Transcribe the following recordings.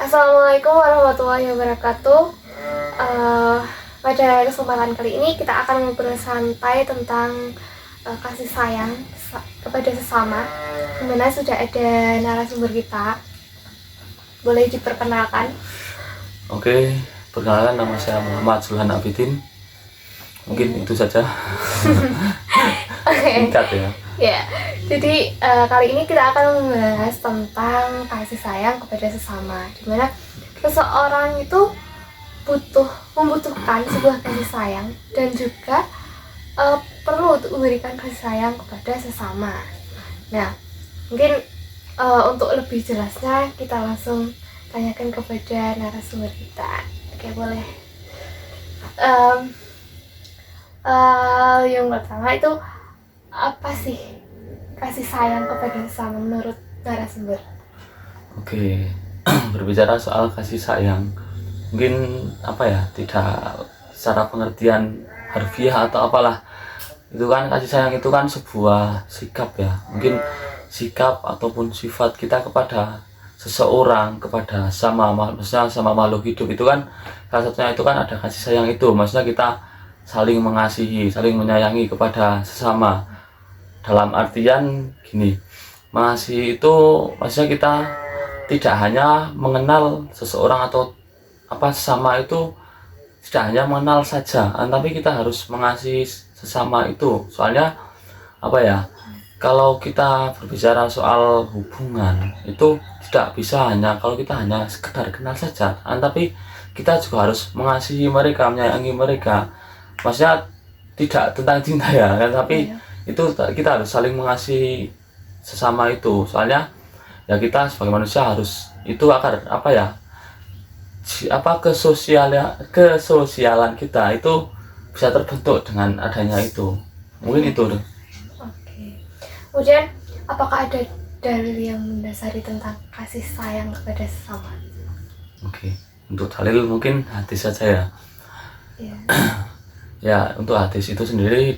Assalamualaikum warahmatullahi wabarakatuh. Pada kesempatan kali ini kita akan ngobrol santai tentang kasih sayang kepada sesama. Dimana sudah ada narasumber kita. Boleh diperkenalkan? Oke, perkenalkan nama saya Muhammad Zulhan Abidin. Mungkin itu saja. Singkat ya. Ya, jadi kali ini kita akan membahas tentang kasih sayang kepada sesama, dimana seseorang itu membutuhkan sebuah kasih sayang dan juga perlu untuk memberikan kasih sayang kepada sesama. Nah, mungkin untuk lebih jelasnya kita langsung tanyakan kepada narasumber kita. Oke, boleh. Yang pertama itu apa sih kasih sayang kepada sesama menurut narasumber? Oke, berbicara soal kasih sayang, mungkin tidak secara pengertian harfiah atau apalah. Itu kan kasih sayang itu kan sebuah sikap ya. Mungkin sikap ataupun sifat kita kepada seseorang, kepada maksudnya sama makhluk hidup itu kan salah satunya itu kan ada kasih sayang itu. Maksudnya kita saling mengasihi, saling menyayangi kepada sesama. Dalam artian gini, mengasihi itu maksudnya kita tidak hanya mengenal seseorang atau sesama itu tidak hanya mengenal saja, tapi kita harus mengasihi sesama itu. Soalnya kalau kita berbicara soal hubungan itu tidak bisa hanya kalau kita hanya sekedar kenal saja, tapi kita juga harus mengasihi mereka, menyayangi mereka. Maksudnya tidak tentang cinta ya kan, tapi itu kita harus saling mengasihi sesama itu. Soalnya ya kita sebagai manusia harus itu kesosialan kita itu bisa terbentuk dengan adanya itu. Mungkin itu. Oke. Kemudian apakah ada dalil yang mendasari tentang kasih sayang kepada sesama? Oke. Untuk dalil mungkin hadis saja ya. Iya. Ya, untuk hadis itu sendiri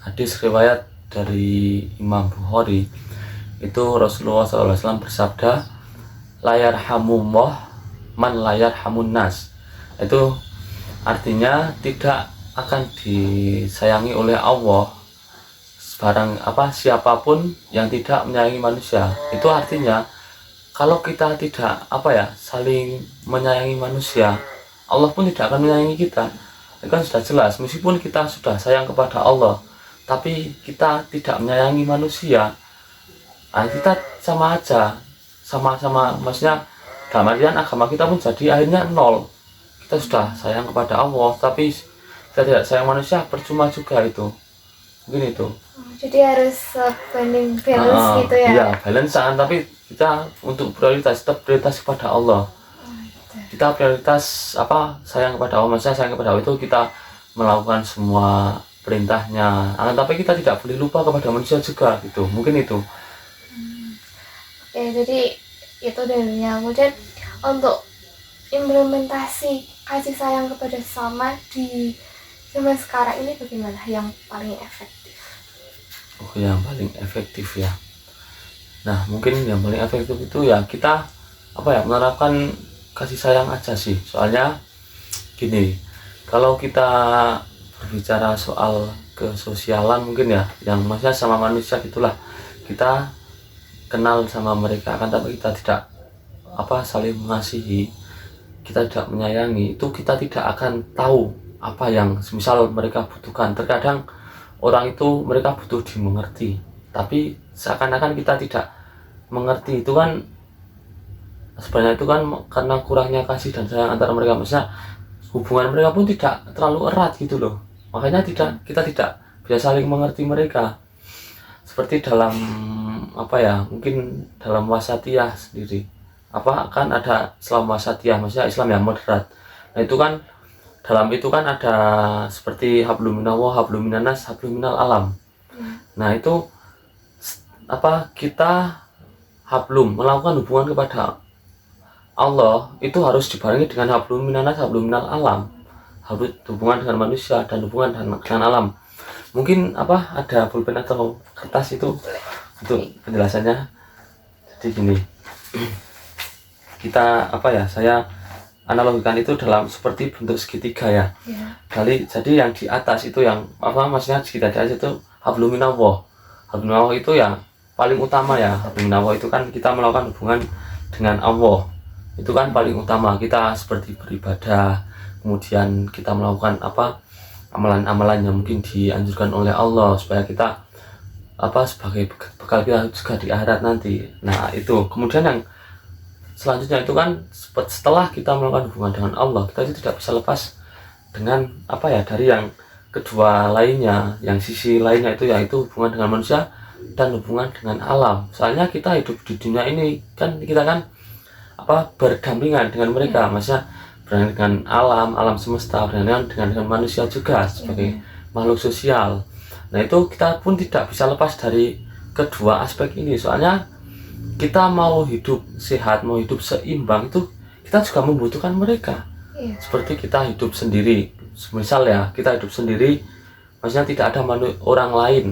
hadis riwayat dari Imam Bukhari itu Rasulullah SAW bersabda, layar hamummoh man layar hamun nas. Itu artinya tidak akan disayangi oleh Allah siapapun yang tidak menyayangi manusia. Itu artinya kalau kita tidak saling menyayangi manusia, Allah pun tidak akan menyayangi kita. Itu kan sudah jelas. Meskipun kita sudah sayang kepada Allah, tapi kita tidak menyayangi manusia, kita sama aja, sama-sama. Maksudnya dalam artian agama kita pun jadi akhirnya nol. Kita sudah sayang kepada Allah, tapi kita tidak sayang manusia, percuma juga itu. Mungkin itu. Jadi harus banding balance gitu ya? Iya, balance, tapi kita untuk tetap prioritas kepada Allah. Kita prioritas sayang kepada Allah. Maksudnya sayang kepada Allah itu kita melakukan semua perintahnya, tapi kita tidak boleh lupa kepada manusia juga gitu. Mungkin itu. Ya, jadi itu dalilnya. Kemudian untuk implementasi kasih sayang kepada sesama di zaman sekarang ini bagaimana yang paling efektif? Yang paling efektif ya. Nah, mungkin yang paling efektif itu ya kita menerapkan kasih sayang aja sih. Soalnya gini, kalau kita berbicara soal kesosialan mungkin ya, yang maksudnya sama manusia gitulah, kita kenal sama mereka tapi kita tidak saling mengasihi, kita tidak menyayangi, itu kita tidak akan tahu apa yang semisal mereka butuhkan. Terkadang orang itu mereka butuh dimengerti, tapi seakan-akan kita tidak mengerti. Itu kan sebenarnya itu kan karena kurangnya kasih dan sayang antara mereka. Maksudnya hubungan mereka pun tidak terlalu erat gitu loh, makanya kita tidak bisa saling mengerti mereka. Seperti dalam mungkin dalam wasatiyah sendiri kan ada Islam wasatiyah, maksudnya Islam yang moderat. Nah itu kan dalam itu kan ada seperti hablum minallah, hablum minannas, hablum minal alam. Nah itu kita melakukan hubungan kepada Allah itu harus dibarengi dengan hablum minannas, hablum minal alam. Harus hubungan dengan manusia dan hubungan dengan alam. Mungkin ada pulpen atau kertas itu untuk penjelasannya. Jadi gini, kita saya analogikan itu dalam seperti bentuk segitiga ya. Jadi yang di atas itu yang maksudnya segitiga di atas itu hablum minallah. Hablum minallah itu yang paling utama ya. Hablum minallah itu kan kita melakukan hubungan dengan Allah. Itu kan paling utama, kita seperti beribadah, kemudian kita melakukan amalan-amalan yang mungkin dianjurkan oleh Allah supaya kita sebagai bekal kita juga di akhirat nanti. Nah itu kemudian yang selanjutnya itu kan setelah kita melakukan hubungan dengan Allah, kita itu tidak bisa lepas dengan dari yang kedua lainnya, yang sisi lainnya itu yaitu hubungan dengan manusia dan hubungan dengan alam. Soalnya kita hidup di dunia ini kan kita kan berdampingan dengan mereka, maksudnya dengan alam semesta, dengan manusia juga sebagai makhluk sosial. Nah itu kita pun tidak bisa lepas dari kedua aspek ini, soalnya kita mau hidup sehat, mau hidup seimbang itu kita juga membutuhkan mereka. Seperti kita hidup sendiri, misal ya kita hidup sendiri, maksudnya tidak ada orang lain,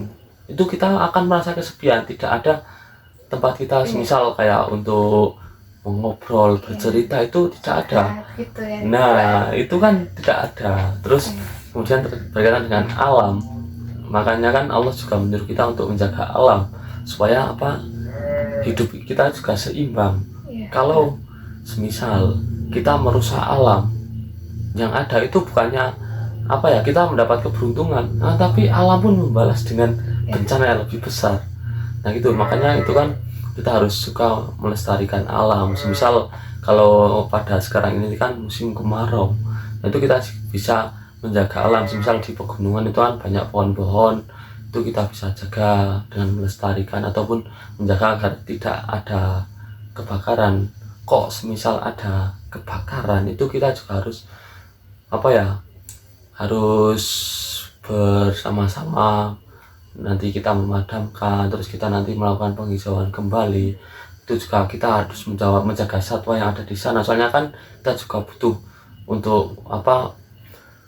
itu kita akan merasa kesepian, tidak ada tempat kita misal kayak untuk mengobrol, bercerita itu tidak ada. Nah itu kan tidak ada. Terus kemudian berkaitan dengan alam, makanya kan Allah juga menyuruh kita untuk menjaga alam supaya hidup kita juga seimbang. Kalau semisal kita merusak alam, yang ada itu bukannya kita mendapat keberuntungan, tapi alam pun membalas dengan bencana yang lebih besar. Nah gitu, makanya itu kan kita harus suka melestarikan alam. Semisal kalau pada sekarang ini kan musim kemarau, nah itu kita bisa menjaga alam. Semisal di pegunungan itu kan banyak pohon-pohon, itu kita bisa jaga dengan melestarikan ataupun menjaga agar tidak ada kebakaran. Kok semisal ada kebakaran itu kita juga harus harus bersama-sama, nanti kita memadamkan, terus kita nanti melakukan penghijauan kembali. Itu juga kita harus menjaga satwa yang ada di sana, soalnya kan kita juga butuh untuk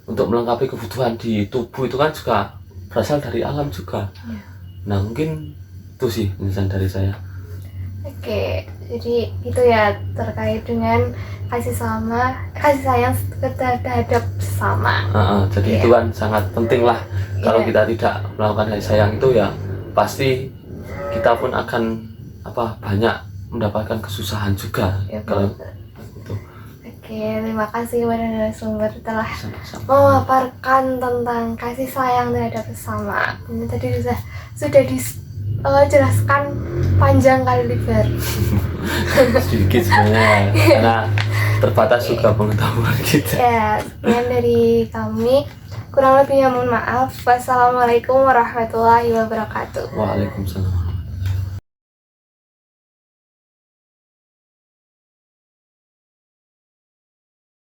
untuk melengkapi kebutuhan di tubuh, itu kan juga berasal dari alam juga. Nah mungkin itu sih penjelasan dari saya. Oke, jadi itu ya terkait dengan kasih sayang terhadap sesama. Jadi itu kan sangat penting lah. Kalau kita tidak melakukan kasih sayang itu ya pasti kita pun akan banyak mendapatkan kesusahan juga. Kalau itu. Oke, terima kasih kepada narasumber telah memaparkan tentang kasih sayang terhadap sesama. Ini tadi sudah dijelaskan panjang kali lebar. Sedikit sebenarnya karena terbatas juga pengetahuan kita. Ya, sekian dari kami. Kurang lebihnya mohon maaf. Wassalamualaikum warahmatullahi wabarakatuh. Waalaikumsalam.